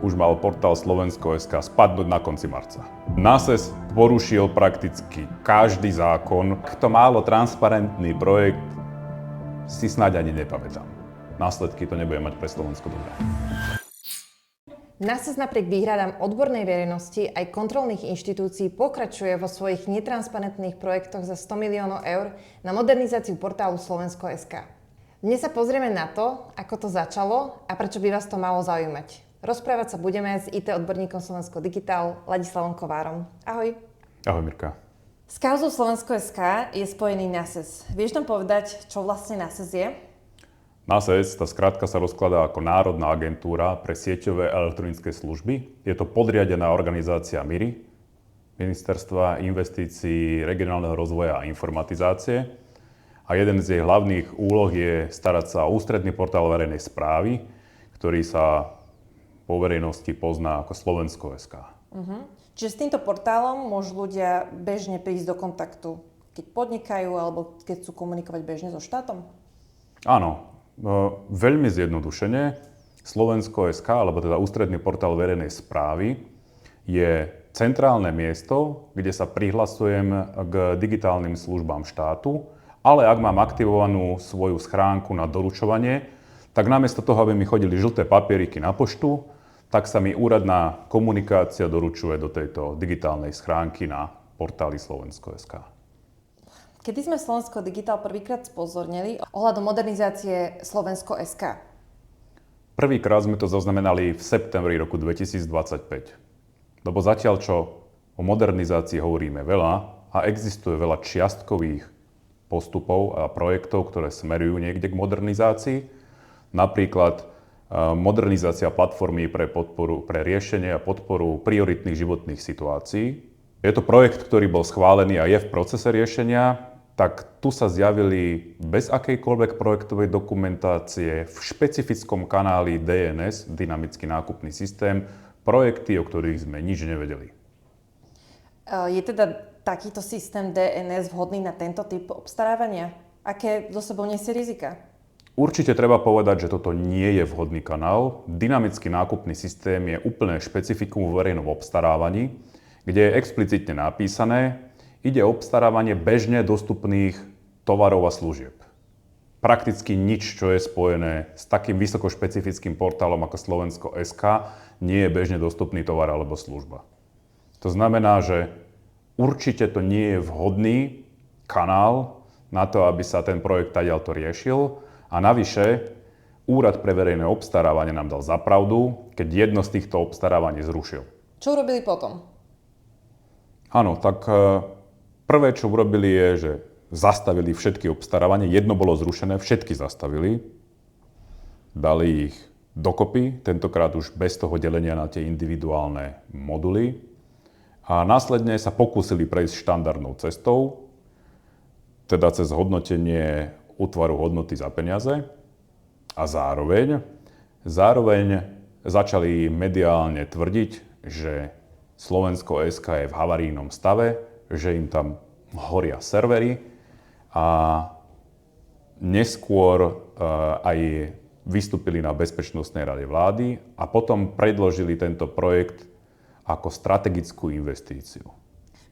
už mal portál Slovensko.sk spadnúť na konci marca. NASES porušil prakticky každý zákon. Kto málo transparentný projekt, si snáď ani nepamätám. Následky to nebude mať pre Slovensko dobré. NASES napriek výhradám odbornej verejnosti aj kontrolných inštitúcií pokračuje vo svojich netransparentných projektoch za 100 miliónov eur na modernizáciu portálu Slovensko.sk. Dnes sa pozrieme na to, ako to začalo a prečo by vás to malo zaujímať. Rozprávať sa budeme s IT odborníkom Slovensko Digital, Ladislavom Kovárom. Ahoj. Ahoj Mirka. S kauzou Slovensko.sk je spojený NASES. Vieš nám povedať, čo vlastne NASES je? NASES, tá skratka sa rozkladá ako Národná agentúra pre sieťové a elektronické služby. Je to podriadená organizácia MIRI, Ministerstva investícií, regionálneho rozvoja a informatizácie. A jeden z jej hlavných úloh je starať sa o ústredný portál verejnej správy, ktorý sa po verejnosti pozná ako Slovensko.sk. Čiže s týmto portálom môžu ľudia bežne prísť do kontaktu, keď podnikajú alebo keď chcú komunikovať bežne so štátom? Áno. Veľmi zjednodušene, Slovensko.sk, alebo teda ústredný portál verejnej správy, je centrálne miesto, kde sa prihlasujem k digitálnym službám štátu, ale ak mám aktivovanú svoju schránku na doručovanie, tak namiesto toho, aby mi chodili žlté papieriky na poštu, tak sa mi úradná komunikácia doručuje do tejto digitálnej schránky na portáli Slovensko.sk. Kedy sme Slovensko Digital prvýkrát spozornili ohľadom modernizácie Slovensko.sk? Prvýkrát sme to zaznamenali v septembri roku 2025. Lebo zatiaľ, čo o modernizácii hovoríme veľa a existuje veľa čiastkových postupov a projektov, ktoré smerujú niekde k modernizácii, napríklad modernizácia platformy pre riešenie a podporu prioritných životných situácií. Je to projekt, ktorý bol schválený a je v procese riešenia, tak tu sa zjavili bez akejkoľvek projektovej dokumentácie v špecifickom kanáli DNS, dynamický nákupný systém, projekty, o ktorých sme nič nevedeli. Je teda takýto systém DNS vhodný na tento typ obstarávania? Aké zo sebou nesie rizika? Určite treba povedať, že toto nie je vhodný kanál. Dynamický nákupný systém je úplné špecifikum vo verejnom obstarávaní, kde je explicitne napísané, ide o obstarávanie bežne dostupných tovarov a služieb. Prakticky nič, čo je spojené s takým vysokošpecifickým portálom ako Slovensko.sk, nie je bežne dostupný tovar alebo služba. To znamená, že určite to nie je vhodný kanál na to, aby sa ten projekt tadiaľto riešil. A navyše, Úrad pre verejné obstarávanie nám dal za pravdu, keď jedno z týchto obstarávaní zrušil. Čo urobili potom? Áno, tak prvé, čo urobili, je, že zastavili všetky obstarávanie. Jedno bolo zrušené, všetky zastavili. Dali ich dokopy, tentokrát už bez toho delenia na tie individuálne moduly. A následne sa pokúsili prejsť štandardnou cestou, teda cez hodnotenie útvaru hodnoty za peniaze. A zároveň začali mediálne tvrdiť, že Slovensko.sk je v havarijnom stave, že im tam horia servery a neskôr aj vystúpili na Bezpečnostnej rade vlády a potom predložili tento projekt ako strategickú investíciu.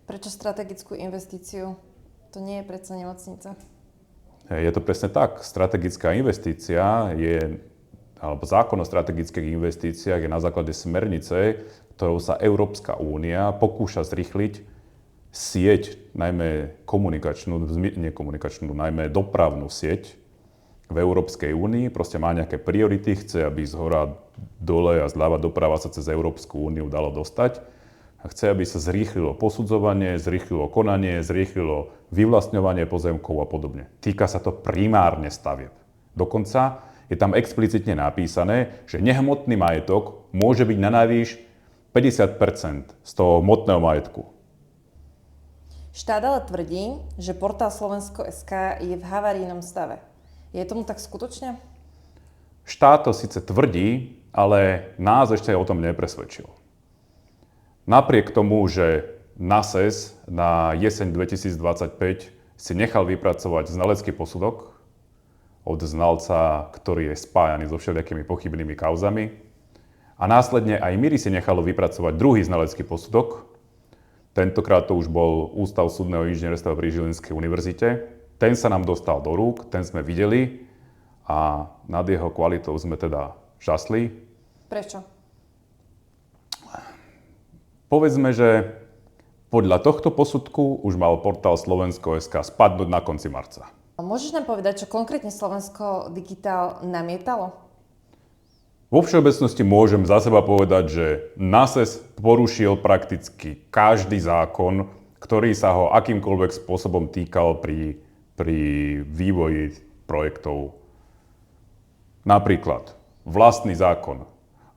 Prečo strategickú investíciu? To nie je predsa nemocnica. Je to presne tak. Strategická investícia alebo zákon o strategických investíciách je na základe smernice, ktorou sa Európska únia pokúša zrýchliť sieť, najmä najmä dopravnú sieť v Európskej únii. Proste má nejaké priority, chce, aby z hora dole a zľava doprava sa cez Európsku úniu dalo dostať. A chce, aby sa zrýchlilo posudzovanie, zrýchlilo konanie, zrýchlilo vyvlastňovanie pozemkov a podobne. Týka sa to primárne stavieb. Dokonca je tam explicitne napísané, že nehmotný majetok môže byť na najvýš 50% z toho hmotného majetku. Štát ale tvrdí, že portál Slovensko.sk je v havarijnom stave. Je tomu tak skutočne? Štát to síce tvrdí, ale nás ešte o tom nepresvedčil. Napriek tomu, že NASES na jeseň 2025 si nechal vypracovať znalecký posudok od znalca, ktorý je spájaný so všelijakými pochybnými kauzami A následne aj MIRI si nechalo vypracovať druhý znalecký posudok. Tentokrát to už bol Ústav súdneho inžinierstva pri Žilinskej univerzite. Ten sa nám dostal do rúk, ten sme videli a nad jeho kvalitou sme teda žasli. Prečo? Povedzme, že podľa tohto posudku už mal portál Slovensko.sk spadnúť na konci marca. Môžeš nám povedať, čo konkrétne Slovensko Digitál namietalo? Vo všeobecnosti môžem za seba povedať, že NASES porušil prakticky každý zákon, ktorý sa ho akýmkoľvek spôsobom týkal pri vývoji projektov. Napríklad vlastný zákon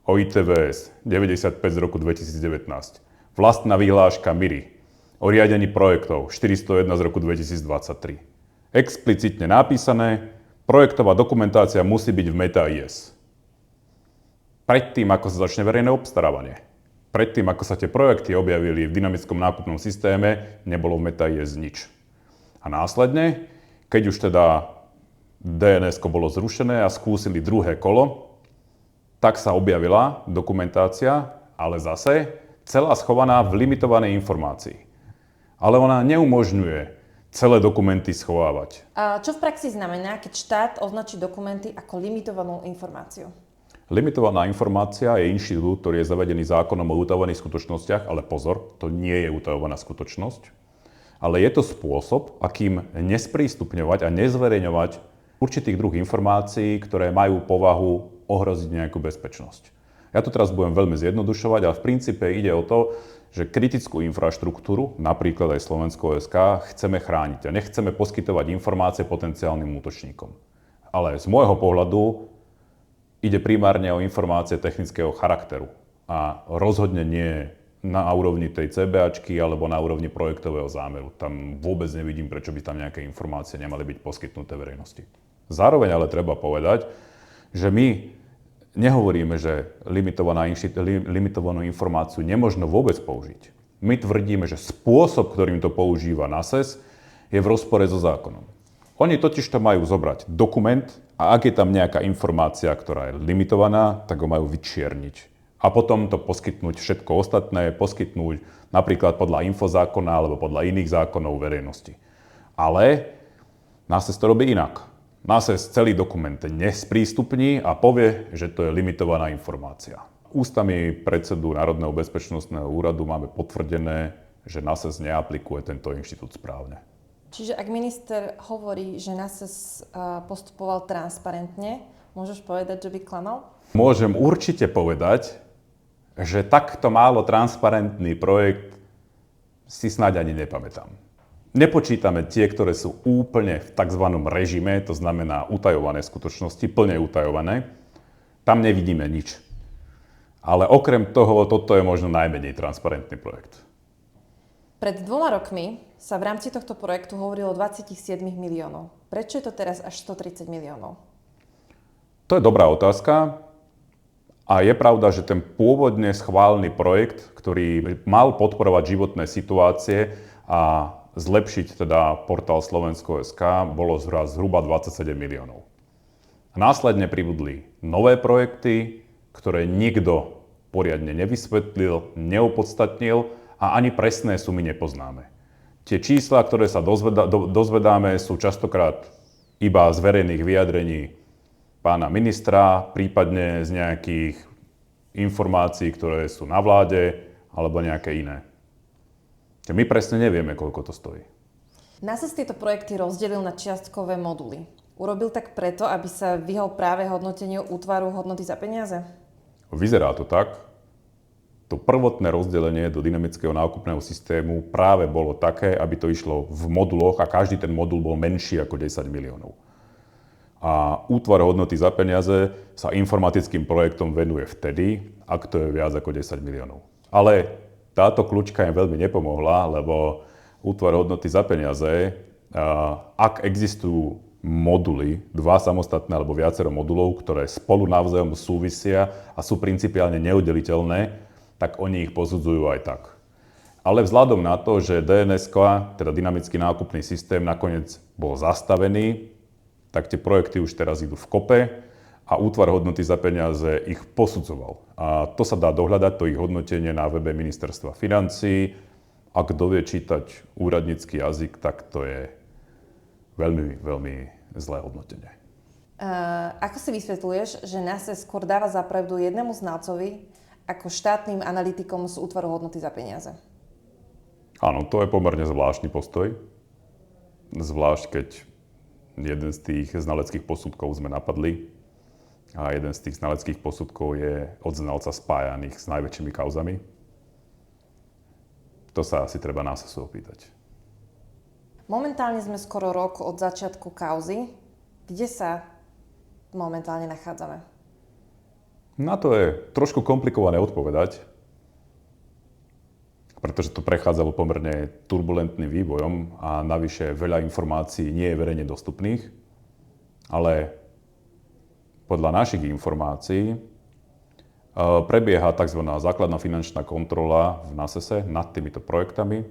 o ITVS 95 z roku 2019, vlastná vyhláška MIRI o riadení projektov 401 z roku 2023. Explicitne napísané, projektová dokumentácia musí byť v Meta.is. Predtým, ako sa začne verejné obstarávanie, predtým, ako sa tie projekty objavili v dynamickom nákupnom systéme, nebolo v Meta.is nič. A následne, keď už teda DNS-ko bolo zrušené a skúsili druhé kolo, tak sa objavila dokumentácia, ale zase celá schovaná v limitovanej informácii. Ale ona neumožňuje celé dokumenty schovávať. A čo v praxi znamená, keď štát označí dokumenty ako limitovanú informáciu? Limitovaná informácia je inštitút, ktorý je zavedený zákonom o utajovaných skutočnostiach, ale pozor, to nie je utajovaná skutočnosť, ale je to spôsob, akým nesprístupňovať a nezverejňovať určitých druh informácií, ktoré majú povahu ohroziť nejakú bezpečnosť. Ja to teraz budem veľmi zjednodušovať, ale v princípe ide o to, že kritickú infraštruktúru, napríklad aj Slovensko.sk, chceme chrániť a nechceme poskytovať informácie potenciálnym útočníkom. Ale z môjho pohľadu ide primárne o informácie technického charakteru a rozhodne nie na úrovni tej CBAčky alebo na úrovni projektového zámeru. Tam vôbec nevidím, prečo by tam nejaké informácie nemali byť poskytnuté verejnosti. Zároveň ale treba povedať, že my nehovoríme, že limitovanú informáciu nemožno vôbec použiť. My tvrdíme, že spôsob, ktorým to používa NASES, je v rozpore so zákonom. Oni totiž to majú zobrať dokument a ak je tam nejaká informácia, ktorá je limitovaná, tak ho majú vyčierniť. A potom to poskytnúť všetko ostatné, poskytnúť napríklad podľa infozákona alebo podľa iných zákonov verejnosti. Ale NASES to robí inak. NASES celý dokument nesprístupní a povie, že to je limitovaná informácia. Ústami predsedu Národného bezpečnostného úradu máme potvrdené, že NASES neaplikuje tento inštitút správne. Čiže ak minister hovorí, že NASES postupoval transparentne, môžeš povedať, že by klamal? Môžem určite povedať, že takto málo transparentný projekt si snáď ani nepamätám. Nepočítame tie, ktoré sú úplne v tzv. Režime, to znamená utajované skutočnosti, plne utajované. Tam nevidíme nič. Ale okrem toho, toto je možno najmenej transparentný projekt. Pred 2 rokmi sa v rámci tohto projektu hovorilo o 27 miliónov. Prečo je to teraz až 130 miliónov? To je dobrá otázka. A je pravda, že ten pôvodne schválený projekt, ktorý mal podporovať životné situácie a zlepšiť teda portál Slovensko.sk, bolo zhruba 27 miliónov. A následne pribudli nové projekty, ktoré nikto poriadne nevysvetlil, neopodstatnil a ani presné sumy nepoznáme. Tie čísla, ktoré sa dozvedáme, sú častokrát iba z verejných vyjadrení pána ministra, prípadne z nejakých informácií, ktoré sú na vláde, alebo nejaké iné. My presne nevieme, koľko to stojí. NASES tieto projekty rozdelil na čiastkové moduly. Urobil tak preto, aby sa vyhol práve hodnoteniu útvaru hodnoty za peniaze? Vyzerá to tak. To prvotné rozdelenie do dynamického nákupného systému práve bolo také, aby to išlo v moduloch a každý ten modul bol menší ako 10 miliónov. A útvar hodnoty za peniaze sa informatickým projektom venuje vtedy, ak to je viac ako 10 miliónov. Ale táto kľúčka im veľmi nepomohla, lebo útvar hodnoty za peniaze, ak existujú moduly, 2 samostatné alebo viacero modulov, ktoré spolu navzájom súvisia a sú principiálne neoddeliteľné, tak oni ich posudzujú aj tak. Ale vzhľadom na to, že DNS, teda dynamický nákupný systém, nakoniec bol zastavený, tak tie projekty už teraz idú v kope a útvar hodnoty za peniaze ich posudzoval. A to sa dá dohľadať, to ich hodnotenie na webe Ministerstva financií. A kto vie čítať úradnícky jazyk, tak to je veľmi, veľmi zlé hodnotenie. Ako si vysvetľuješ, že NASE skôr dáva za pravdu jednému znalcovi ako štátnym analytikom z útvaru hodnoty za peniaze? Áno, to je pomerne zvláštny postoj. Zvlášť, keď jeden z tých znaleckých posudkov sme napadli a jeden z tých znaleckých posudkov je od znalca spájaných s najväčšími kauzami. To sa asi treba nás opýtať. Momentálne sme skoro rok od začiatku kauzy. Kde sa momentálne nachádzame? Na to je trošku komplikované odpovedať, pretože to prechádzalo pomerne turbulentným vývojom a navyše veľa informácií nie je verejne dostupných, ale podľa našich informácií prebieha tzv. Základná finančná kontrola v NASESe nad týmito projektami.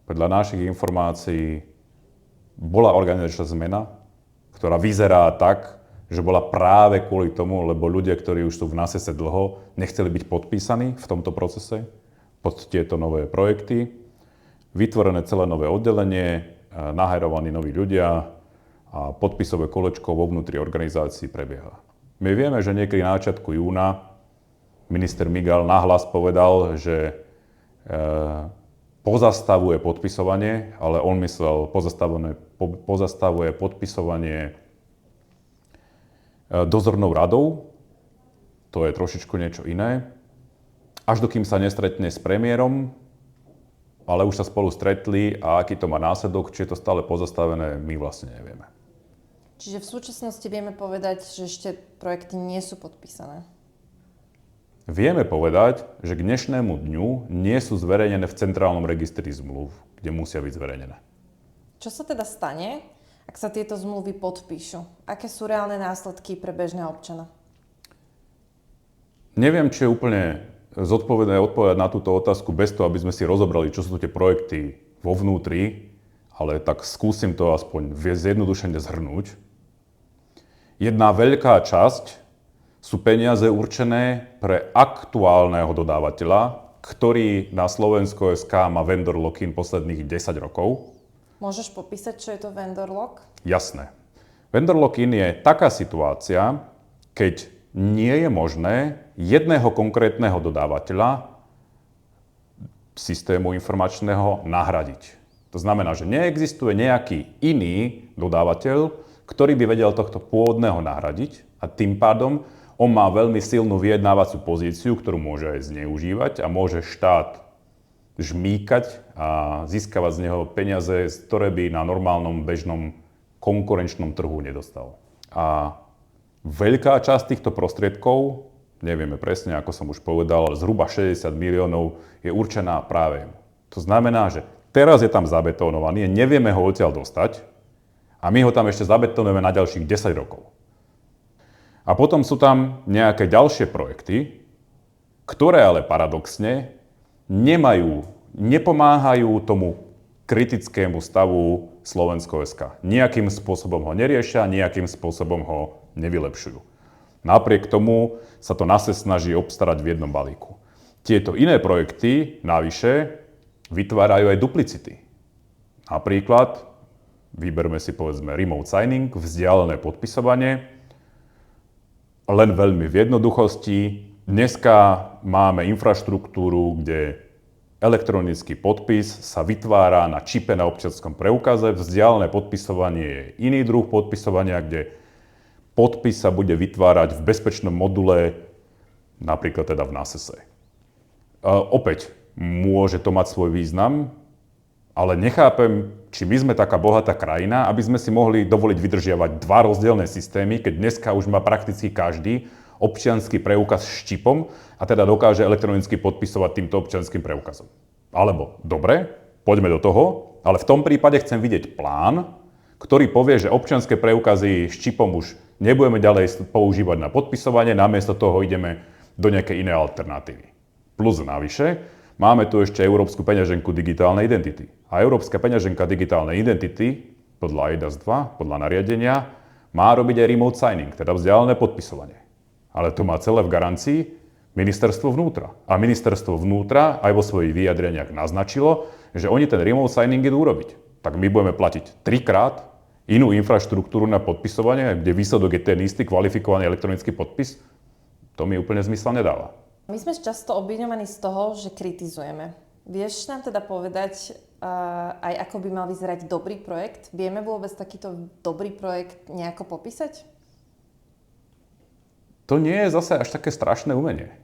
Podľa našich informácií bola organizačná zmena, ktorá vyzerá tak, že bola práve kvôli tomu, lebo ľudia, ktorí už sú v NASESe dlho, nechceli byť podpísaní v tomto procese pod tieto nové projekty. Vytvorené celé nové oddelenie, nahajrovaní noví ľudia a podpisové kolečko vo vnútri organizácií prebieha. My vieme, že niekedy na začiatku júna minister Migal nahlas povedal, že pozastavuje podpisovanie, ale on myslel pozastavuje podpisovanie dozornou radou. To je trošičku niečo iné. Až dokým sa nestretne s premiérom, ale už sa spolu stretli a aký to má následok, či je to stále pozastavené, my vlastne nevieme. Čiže v súčasnosti vieme povedať, že ešte projekty nie sú podpísané. Vieme povedať, že k dnešnému dňu nie sú zverejnené v centrálnom registri zmluv, kde musia byť zverejnené. Čo sa teda stane, ak sa tieto zmluvy podpíšu? Aké sú reálne následky pre bežného občana? Neviem, či je úplne zodpovedné odpovedať na túto otázku bez toho, aby sme si rozobrali, čo sú tie projekty vo vnútri, ale tak skúsim to aspoň zjednodušene zhrnúť. Jedna veľká časť sú peniaze určené pre aktuálneho dodávateľa, ktorý na Slovensko.sk má vendor lock-in posledných 10 rokov. Môžeš popísať, čo je to vendor lock? Jasné. Vendor lock-in je taká situácia, keď nie je možné jedného konkrétneho dodávateľa systému informačného nahradiť. To znamená, že neexistuje nejaký iný dodávateľ, ktorý by vedel tohto pôvodného nahradiť a tým pádom on má veľmi silnú vyjednávaciu pozíciu, ktorú môže aj zneužívať a môže štát žmýkať a získavať z neho peniaze, ktoré by na normálnom, bežnom, konkurenčnom trhu nedostal. A veľká časť týchto prostriedkov, nevieme presne, ako som už povedal, zhruba 60 miliónov je určená práve jemu. To znamená, že teraz je tam zabetónovaný, nevieme ho odtiaľ dostať a my ho tam ešte zabetónujeme na ďalších 10 rokov. A potom sú tam nejaké ďalšie projekty, ktoré ale paradoxne nepomáhajú tomu kritickému stavu Slovensko.sk. Nejakým spôsobom ho neriešia, nejakým spôsobom ho nevylepšujú. Napriek tomu sa to NASE snaží obstarať v jednom balíku. Tieto iné projekty navyše vytvárajú aj duplicity. Napríklad, vyberme si povedzme remote signing, vzdialené podpisovanie, len veľmi v jednoduchosti. Dneska máme infraštruktúru, kde elektronický podpis sa vytvára na čipe na občianskom preukaze. Vzdialené podpisovanie je iný druh podpisovania, kde podpis sa bude vytvárať v bezpečnom module, napríklad teda v NASESe. Opäť, môže to mať svoj význam, ale nechápem, či my sme taká bohatá krajina, aby sme si mohli dovoliť vydržiavať dva rozdielne systémy, keď dneska už má prakticky každý občiansky preukaz s čipom a teda dokáže elektronicky podpisovať týmto občianskym preukazom. Alebo, dobre, poďme do toho, ale v tom prípade chcem vidieť plán, ktorý povie, že občianske preukazy s čipom už nebudeme ďalej používať na podpisovanie, namiesto toho ideme do nejakej inej alternatívy. Plus navyše, máme tu ešte Európsku peňaženku digitálnej identity. A Európska peňaženka digitálnej identity, podľa eIDAS 2, podľa nariadenia, má robiť aj remote signing, teda vzdialené podpisovanie. Ale to má celé v garancii ministerstvo vnútra. A ministerstvo vnútra aj vo svojich vyjadreniach naznačilo, že oni ten remote signing idú urobiť. Tak my budeme platiť 3-krát inú infraštruktúru na podpisovanie, kde výsledok je ten istý kvalifikovaný elektronický podpis. To mi úplne zmysel nedáva. My sme často obviňovaní z toho, že kritizujeme. Vieš nám teda povedať aj ako by mal vyzerať dobrý projekt? Vieme vôbec takýto dobrý projekt nejako popísať? To nie je zase až také strašné umenie.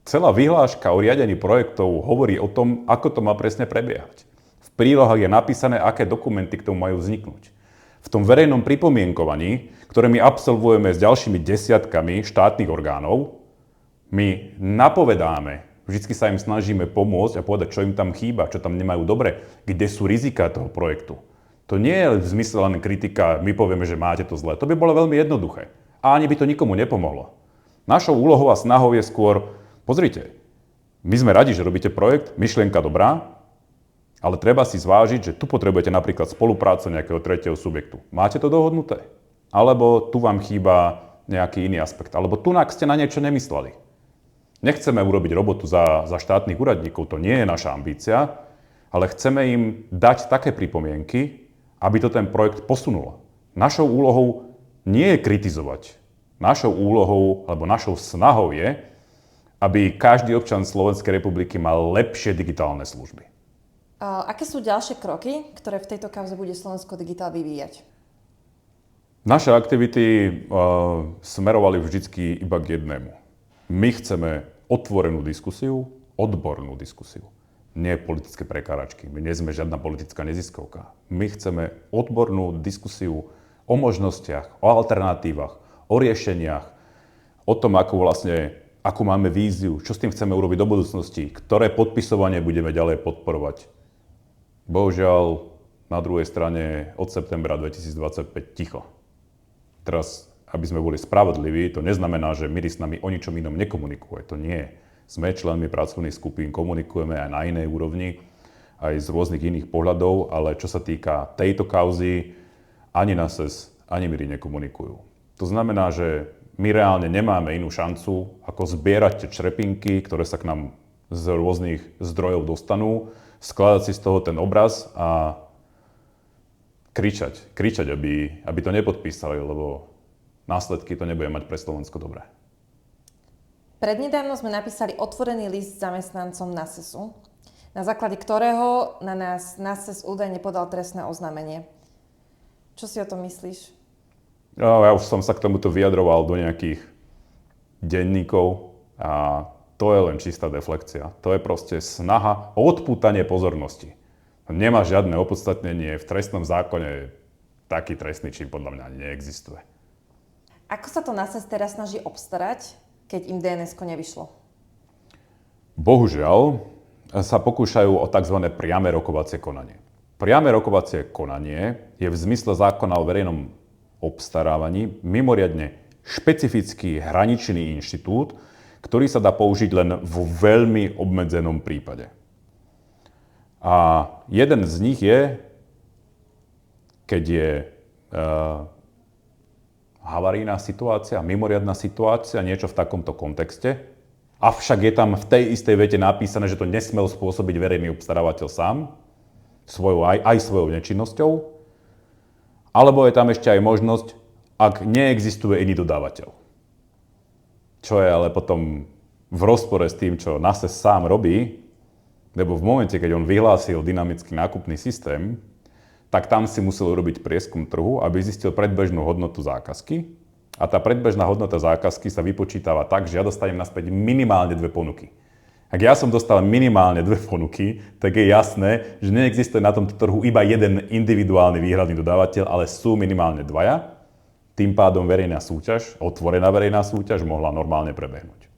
Celá vyhláška o riadení projektov hovorí o tom, ako to má presne prebiehať. V prílohách je napísané, aké dokumenty k tomu majú vzniknúť. V tom verejnom pripomienkovaní, ktoré my absolvujeme s ďalšími desiatkami štátnych orgánov, my napovedáme, vždycky sa im snažíme pomôcť a povedať, čo im tam chýba, čo tam nemajú dobre, kde sú rizika toho projektu. To nie je v zmysle len kritika, my povieme, že máte to zle. To by bolo veľmi jednoduché. A ani by to nikomu nepomohlo. Našou úlohou a snahou je skôr, pozrite, my sme radi, že robíte projekt, myšlienka dobrá, ale treba si zvážiť, že tu potrebujete napríklad spoluprácu nejakého tretieho subjektu. Máte to dohodnuté? Alebo tu vám chýba nejaký iný aspekt? Alebo tu ste na niečo nemysleli? Nechceme urobiť robotu za štátnych úradníkov, to nie je naša ambícia, ale chceme im dať také pripomienky, aby to ten projekt posunulo. Našou úlohou nie je kritizovať. Našou úlohou, alebo našou snahou je, aby každý občan Slovenskej republiky mal lepšie digitálne služby. Aké sú ďalšie kroky, ktoré v tejto kauze bude Slovensko Digitál vyvíjať? Naše aktivity smerovali vždycky iba k jednému. My chceme otvorenú diskusiu, odbornú diskusiu. Nie politické prekáračky. My nie sme žiadna politická neziskovka. My chceme odbornú diskusiu o možnostiach, o alternatívach, o riešeniach, o tom, akú máme víziu, čo s tým chceme urobiť do budúcnosti, ktoré podpisovanie budeme ďalej podporovať. Bohužiaľ, na druhej strane od septembra 2025 ticho. Teraz, aby sme boli spravodliví, to neznamená, že MIRI s nami o ničom inom nekomunikuje. To nie. Sme členmi pracovných skupín, komunikujeme aj na inej úrovni, aj z rôznych iných pohľadov, ale čo sa týka tejto kauzy, ani NASES, ani MIRI nekomunikujú. To znamená, že my reálne nemáme inú šancu, ako zbierať tie črepinky, ktoré sa k nám z rôznych zdrojov dostanú, skladať si z toho ten obraz a kričať, aby to nepodpísali, lebo následky to nebude mať pre Slovensko dobré. Prednedávno sme napísali otvorený list zamestnancom NASESu, na základe ktorého na nás NASES údajne podal trestné oznámenie. Čo si o tom myslíš? Ja už som sa k tomuto vyjadroval do nejakých denníkov a to je len čistá deflekcia. To je proste snaha o odpútanie pozornosti. Nemá žiadne opodstatnenie, v trestnom zákone taký trestný čin podľa mňa neexistuje. Ako sa to NASES teraz snaží obstarať, keď im DNS-ko nevyšlo? Bohužiaľ sa pokúšajú o tzv. Priame rokovacie konanie. Priame rokovacie konanie je v zmysle zákona o verejnom obstarávaní mimoriadne špecifický hraničný inštitút, ktorý sa dá použiť len vo veľmi obmedzenom prípade. A jeden z nich je, keď je havarijná situácia, mimoriadna situácia, niečo v takomto kontexte, avšak je tam v tej istej vete napísané, že to nesmel spôsobiť verejný obstarávateľ sám, aj svojou nečinnosťou, alebo je tam ešte aj možnosť, ak neexistuje iný dodávateľ. Čo je ale potom v rozpore s tým, čo NASES sám robí, lebo v momente, keď on vyhlásil dynamický nákupný systém, tak tam si musel urobiť prieskum trhu, aby zistil predbežnú hodnotu zákazky. A tá predbežná hodnota zákazky sa vypočítava tak, že ja dostanem naspäť minimálne 2 ponuky. Ak ja som dostal minimálne 2 ponuky, tak je jasné, že neexistuje na tomto trhu iba jeden individuálny výhradný dodávateľ, ale sú minimálne 2. Tým pádom verejná súťaž, otvorená verejná súťaž mohla normálne prebehnúť.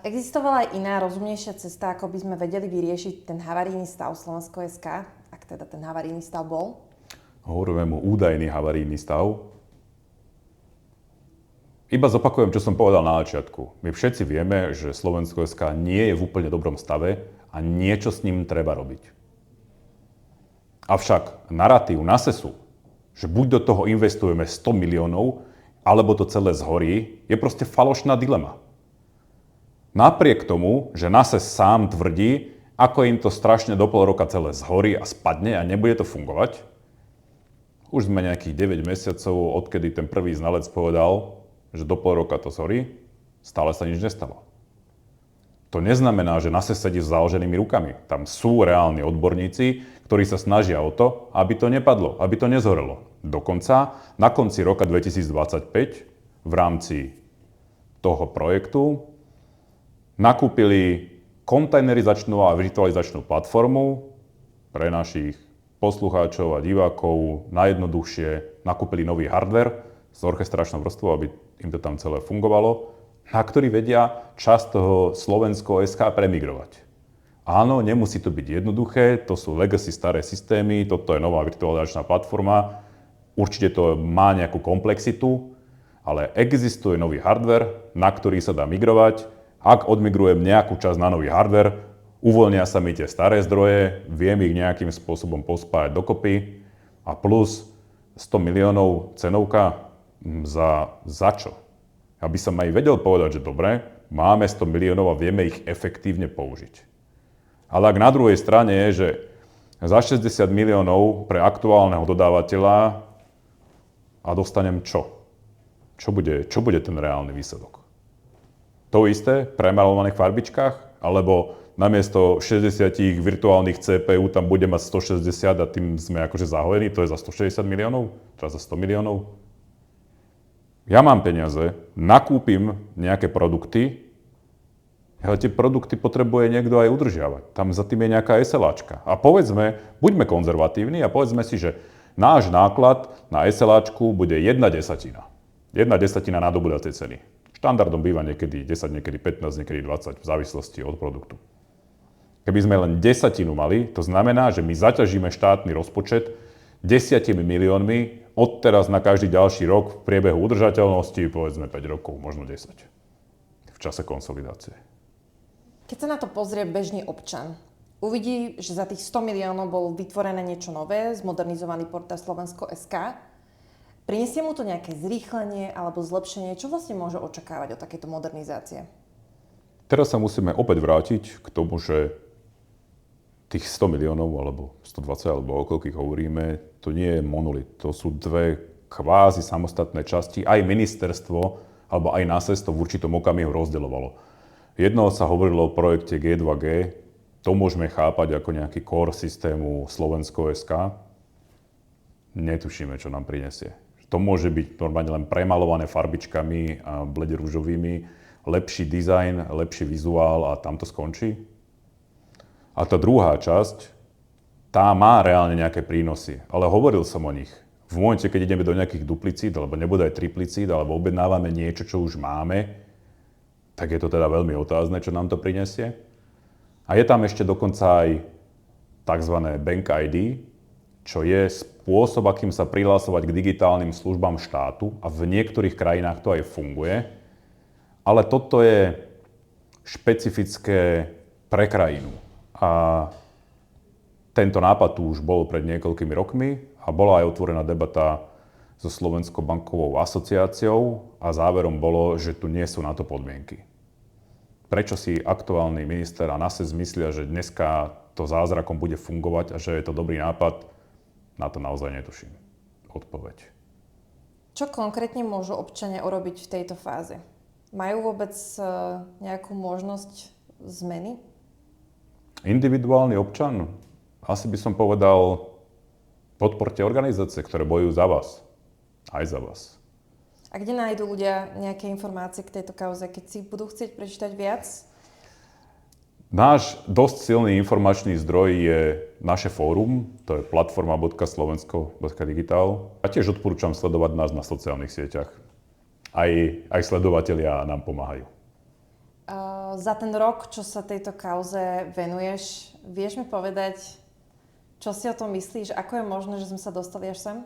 Existovala aj iná, rozumnejšia cesta, ako by sme vedeli vyriešiť ten havarijný stav Slovensko.sk, ak teda ten havarijný stav bol? Hovoríme mu údajný havarijný stav. Iba zopakujem, čo som povedal na začiatku. My všetci vieme, že Slovensko.sk nie je v úplne dobrom stave a niečo s ním treba robiť. Avšak narratív NASESu že buď do toho investujeme 100 miliónov, alebo to celé zhorí, je proste falošná dilema. Napriek tomu, že NASE sám tvrdí, ako im to strašne do pol roka celé zhorí a spadne a nebude to fungovať, už sme nejakých 9 mesiacov, odkedy ten prvý znalec povedal, že do pol roka to zhorí, stále sa nič nestalo. To neznamená, že NASE sedí s založenými rukami. Tam sú reálni odborníci, ktorí sa snažia o to, aby to nepadlo, aby to nezhorelo. Dokonca na konci roka 2025 v rámci toho projektu nakúpili kontajnerizačnú a virtualizačnú platformu pre našich poslucháčov a divákov najjednoduchšie nakúpili nový hardware s orchestračnou vrstvou, aby im to tam celé fungovalo, na ktorý vedia časť toho Slovensko.sk premigrovať. Áno, nemusí to byť jednoduché, to sú legacy staré systémy, toto je nová virtualizačná platforma, určite to má nejakú komplexitu, ale existuje nový hardware, na ktorý sa dá migrovať. Ak odmigrujem nejakú časť na nový hardware, uvoľnia sa mi tie staré zdroje, viem ich nejakým spôsobom pospájať dokopy a plus 100 miliónov cenovka za čo? Aby som aj vedel povedať, že dobre, máme 100 miliónov a vieme ich efektívne použiť. Ale ak na druhej strane je, že za 60 miliónov pre aktuálneho dodávateľa a dostanem čo? Čo bude ten reálny výsledok? To isté, premalovaných farbičkách? Alebo namiesto 60 virtuálnych CPU tam bude mať 160 a tým sme akože zahojení, to je za 160 miliónov? Teda za 100 miliónov? Ja mám peniaze, nakúpim nejaké produkty, ale tie produkty potrebuje niekto aj udržiavať. Tam za tým je nejaká SLAčka. A povedzme, buďme konzervatívni a povedzme si, že náš náklad na SLAčku bude 1/10. 1/10 nadobudacej ceny. Štandardom býva niekedy 10, niekedy 15, niekedy 20, v závislosti od produktu. Keby sme len desatinu mali, to znamená, že my zaťažíme štátny rozpočet 10 miliónmi odteraz na každý ďalší rok v priebehu udržateľnosti, povedzme 5 rokov, možno 10. V čase konsolidácie. Keď sa na to pozrie bežný občan, uvidí, že za tých 100 miliónov bolo vytvorené niečo nové, zmodernizovaný portál Slovensko.sk. Prinesie mu to nejaké zrýchlenie alebo zlepšenie? Čo vlastne môže očakávať od takéto modernizácie? Teraz sa musíme opäť vrátiť k tomu, že tých 100 miliónov alebo 120 alebo o koľkých hovoríme, to nie je monolit. To sú dve kvázi samostatné časti. Aj ministerstvo alebo aj NASE to v určitom okamihu rozdeľovalo. Jedno sa hovorilo o projekte G2G, to môžeme chápať ako nejaký core systému Slovensko.sk. Netušíme, čo nám prinesie. To môže byť normálne len premalované farbičkami a blede ružovými, lepší dizajn, lepší vizuál a tam to skončí. A tá druhá časť, tá má reálne nejaké prínosy, ale hovoril som o nich. V momente, keď ideme do nejakých duplicít, alebo nebude aj triplicít, alebo objednávame niečo, čo už máme, tak je to teda veľmi otázne, čo nám to prinesie. A je tam ešte dokonca aj tzv. Bank ID, čo je spôsob, akým sa prihlásovať k digitálnym službám štátu a v niektorých krajinách to aj funguje. Ale toto je špecifické pre krajinu. A tento nápad tu už bol pred niekoľkými rokmi a bola aj otvorená debata so Slovenskou bankovou asociáciou a záverom bolo, že tu nie sú na to podmienky. Prečo si aktuálny minister a NASE zmyslia, že dneska to zázrakom bude fungovať a že je to dobrý nápad, na to naozaj netuším odpoveď. Čo konkrétne môžu občania urobiť v tejto fáze? Majú vôbec nejakú možnosť zmeny? Individuálny občan? Asi by som povedal, podporte organizácie, ktoré bojujú za vás. Aj za vás. A kde nájdú ľudia nejaké informácie k tejto kauze, keď si budú chcieť prečítať viac? Náš dosť silný informačný zdroj je naše fórum, to je platforma.slovensko.digital. A tiež odporúčam sledovať nás na sociálnych sieťach. Aj sledovatelia nám pomáhajú. Za ten rok, čo sa tejto kauze venuješ, vieš mi povedať, čo si o tom myslíš? Ako je možné, že sme sa dostali až sem?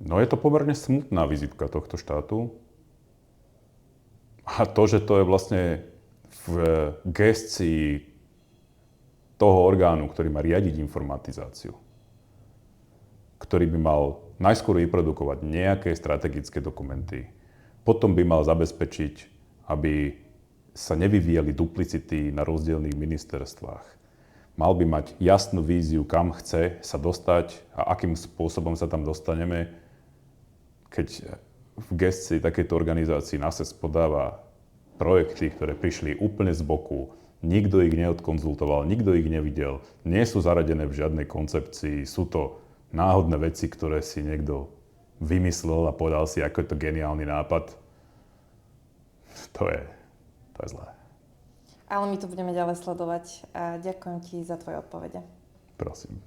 No je to pomerne smutná vizitka tohto štátu. A to, že to je vlastne v gestii toho orgánu, ktorý má riadiť informatizáciu, ktorý by mal najskôr vyprodukovať nejaké strategické dokumenty. Potom by mal zabezpečiť, aby sa nevyvíjali duplicity na rozdielnych ministerstvách. Mal by mať jasnú víziu, kam chce sa dostať a akým spôsobom sa tam dostaneme, keď v gestii takejto organizácii NASES podáva projekty, ktoré prišli úplne z boku, nikto ich neodkonzultoval, nikto ich nevidel, nie sú zaradené v žiadnej koncepcii, sú to náhodné veci, ktoré si niekto vymyslel a povedal si, ako je to geniálny nápad. To je zlé. Ale my to budeme ďalej sledovať a ďakujem ti za tvoje odpovede. Prosím.